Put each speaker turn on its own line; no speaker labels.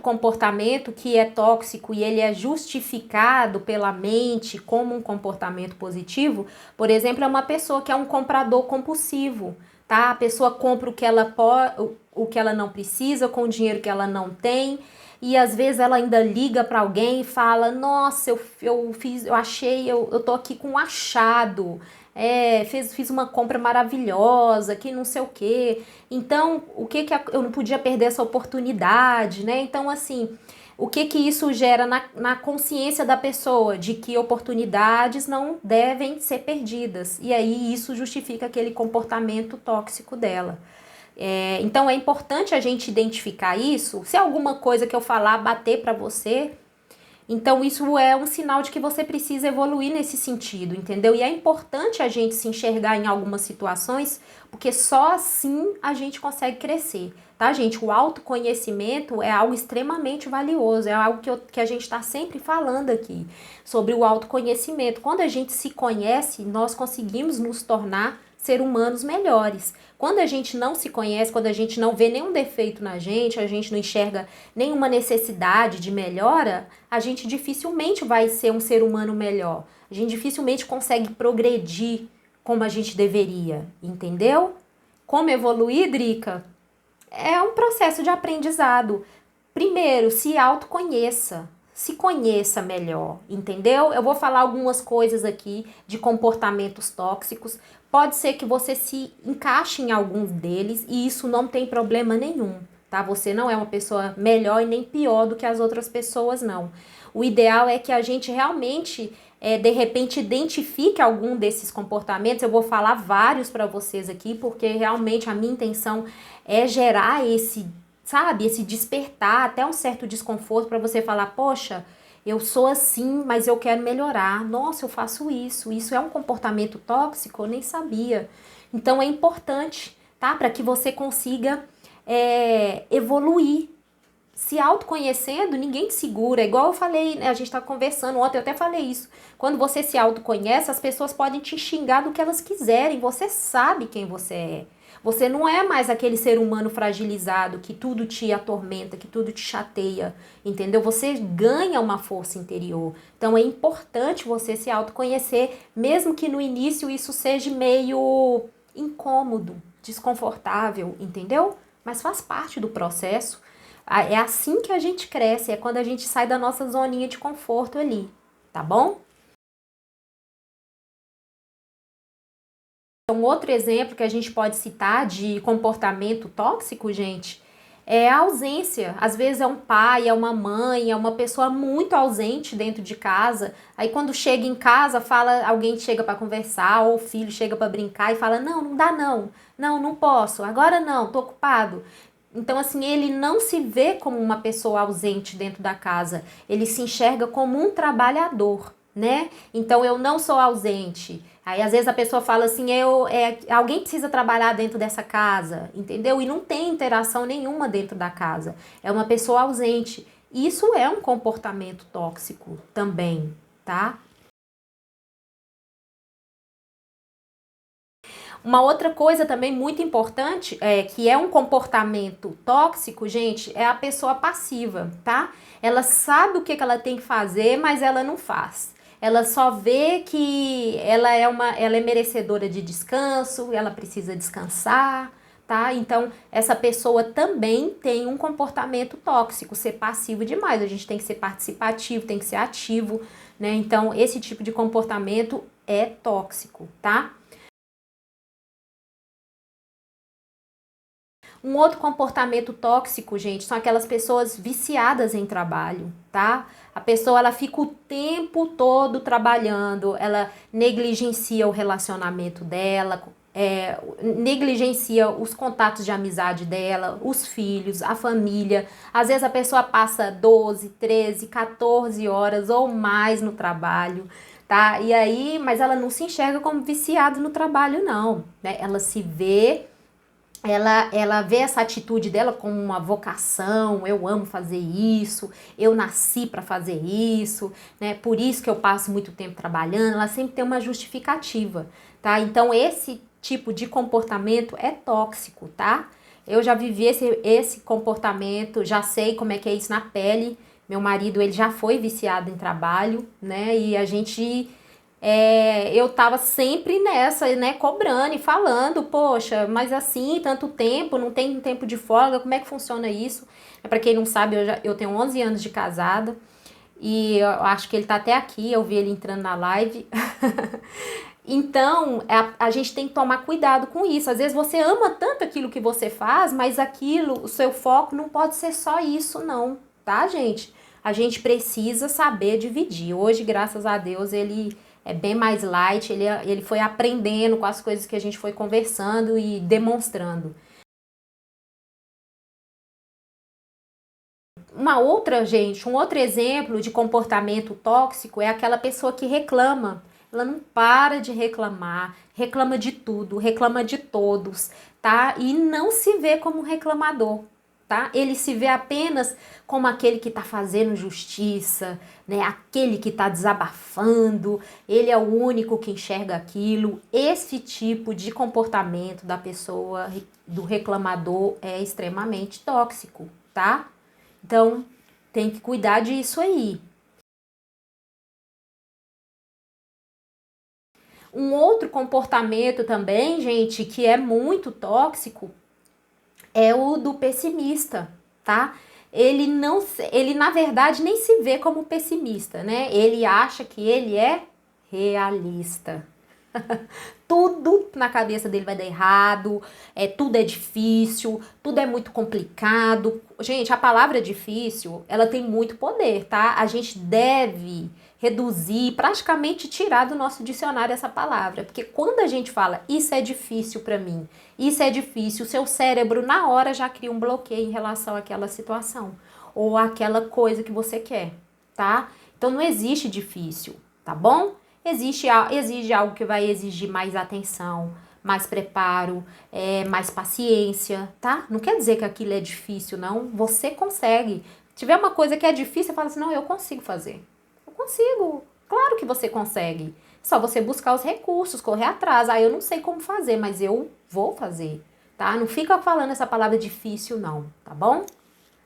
comportamento que é tóxico e ele é justificado pela mente como um comportamento positivo, por exemplo, é uma pessoa que é um comprador compulsivo, tá? A pessoa compra o que ela não precisa com o dinheiro que ela não tem, e às vezes ela ainda liga para alguém e fala: nossa, eu tô aqui com um achado. Fiz uma compra maravilhosa, que não sei o quê. Então, eu não podia perder essa oportunidade, né? Então, assim, o que isso gera na consciência da pessoa? De que oportunidades não devem ser perdidas. E aí isso justifica aquele comportamento tóxico dela. Então é importante a gente identificar isso. Se alguma coisa que eu falar bater para você, então isso é um sinal de que você precisa evoluir nesse sentido, entendeu? E é importante a gente se enxergar em algumas situações, porque só assim a gente consegue crescer, tá, gente? O autoconhecimento é algo extremamente valioso, é algo que a gente está sempre falando aqui, sobre o autoconhecimento. Quando a gente se conhece, nós conseguimos nos tornar seres humanos melhores. Quando a gente não se conhece, quando a gente não vê nenhum defeito na gente, a gente não enxerga nenhuma necessidade de melhora, a gente dificilmente vai ser um ser humano melhor. A gente dificilmente consegue progredir como a gente deveria, entendeu? Como evoluir, Drica? É um processo de aprendizado. Primeiro, se autoconheça. Se conheça melhor, entendeu? Eu vou falar algumas coisas aqui de comportamentos tóxicos. Pode ser que você se encaixe em alguns deles e isso não tem problema nenhum, tá? Você não é uma pessoa melhor e nem pior do que as outras pessoas, não. O ideal é que a gente realmente, de repente, identifique algum desses comportamentos. Eu vou falar vários para vocês aqui, porque realmente a minha intenção é gerar esse despertar, até um certo desconforto para você falar: poxa, eu sou assim, mas eu quero melhorar. Nossa, eu faço isso. Isso é um comportamento tóxico? Eu nem sabia. Então é importante, tá? Para que você consiga evoluir. Se autoconhecendo, ninguém te segura. Igual eu falei, né? A gente tá conversando ontem, eu até falei isso. Quando você se autoconhece, as pessoas podem te xingar do que elas quiserem. Você sabe quem você é. Você não é mais aquele ser humano fragilizado que tudo te atormenta, que tudo te chateia, entendeu? Você ganha uma força interior. Então é importante você se autoconhecer, mesmo que no início isso seja meio incômodo, desconfortável, entendeu? Mas faz parte do processo. É assim que a gente cresce, é quando a gente sai da nossa zoninha de conforto ali, tá bom? Um outro exemplo que a gente pode citar de comportamento tóxico, gente, é a ausência. Às vezes é um pai, é uma mãe, é uma pessoa muito ausente dentro de casa. Aí quando chega em casa, alguém chega para conversar, ou o filho chega para brincar e fala: "Não, não dá não. Não, não posso. Agora não, tô ocupado". Então, assim, ele não se vê como uma pessoa ausente dentro da casa, ele se enxerga como um trabalhador, né? Então, eu não sou ausente. Aí, às vezes, a pessoa fala assim: alguém precisa trabalhar dentro dessa casa, entendeu? E não tem interação nenhuma dentro da casa. É uma pessoa ausente. Isso é um comportamento tóxico também, tá? Uma outra coisa também muito importante, que é um comportamento tóxico, gente, é a pessoa passiva, tá? Ela sabe o que ela tem que fazer, mas ela não faz. Ela só vê que ela é merecedora de descanso, ela precisa descansar, tá? Então, essa pessoa também tem um comportamento tóxico, ser passivo demais. A gente tem que ser participativo, tem que ser ativo, né? Então, esse tipo de comportamento é tóxico, tá? Um outro comportamento tóxico, gente, são aquelas pessoas viciadas em trabalho, tá? A pessoa, ela fica o tempo todo trabalhando, ela negligencia o relacionamento dela, negligencia os contatos de amizade dela, os filhos, a família. Às vezes a pessoa passa 12, 13, 14 horas ou mais no trabalho, tá? E aí, mas ela não se enxerga como viciada no trabalho, não, né? Ela se vê, ela vê essa atitude dela como uma vocação. Eu amo fazer isso, eu nasci para fazer isso, né? Por isso que eu passo muito tempo trabalhando. Ela sempre tem uma justificativa, tá? Então esse tipo de comportamento é tóxico, tá? Eu já vivi esse comportamento, já sei como é que é isso na pele. Meu marido, ele já foi viciado em trabalho, né? E a gente, eu tava sempre nessa, né? Cobrando e falando, poxa, mas assim, tanto tempo, não tem tempo de folga, como é que funciona isso? Pra quem não sabe, eu tenho 11 anos de casada e eu acho que ele tá até aqui, eu vi ele entrando na live. Então, a gente tem que tomar cuidado com isso. Às vezes você ama tanto aquilo que você faz, mas aquilo, o seu foco não pode ser só isso, não, tá, gente? A gente precisa saber dividir. Hoje, graças a Deus, ele é bem mais light, ele foi aprendendo com as coisas que a gente foi conversando e demonstrando. Uma outra, gente, um outro exemplo de comportamento tóxico é aquela pessoa que reclama. Ela não para de reclamar, reclama de tudo, reclama de todos, tá? E não se vê como reclamador, tá? Ele se vê apenas como aquele que tá fazendo justiça, né? Aquele que tá desabafando, ele é o único que enxerga aquilo. Esse tipo de comportamento da pessoa, do reclamador, é extremamente tóxico, tá? Então, tem que cuidar disso aí. Um outro comportamento também, gente, que é muito tóxico, é o do pessimista, tá? Ele não, ele na verdade nem se vê como pessimista, né? Ele acha que ele é realista. Tudo na cabeça dele vai dar errado, tudo é difícil, tudo é muito complicado. Gente, a palavra difícil, ela tem muito poder, tá? A gente deve reduzir, praticamente tirar do nosso dicionário essa palavra, porque quando a gente fala isso é difícil pra mim, isso é difícil, o seu cérebro na hora já cria um bloqueio em relação àquela situação ou àquela coisa que você quer, tá? Então não existe difícil, tá bom? Exige algo que vai exigir mais atenção, mais preparo, mais paciência, tá? Não quer dizer que aquilo é difícil, não. Você consegue. Se tiver uma coisa que é difícil, você fala assim, não, eu consigo fazer. Eu consigo. Claro que você consegue. Só você buscar os recursos, correr atrás. Ah, eu não sei como fazer, mas eu vou fazer, tá? Não fica falando essa palavra difícil, não, tá bom?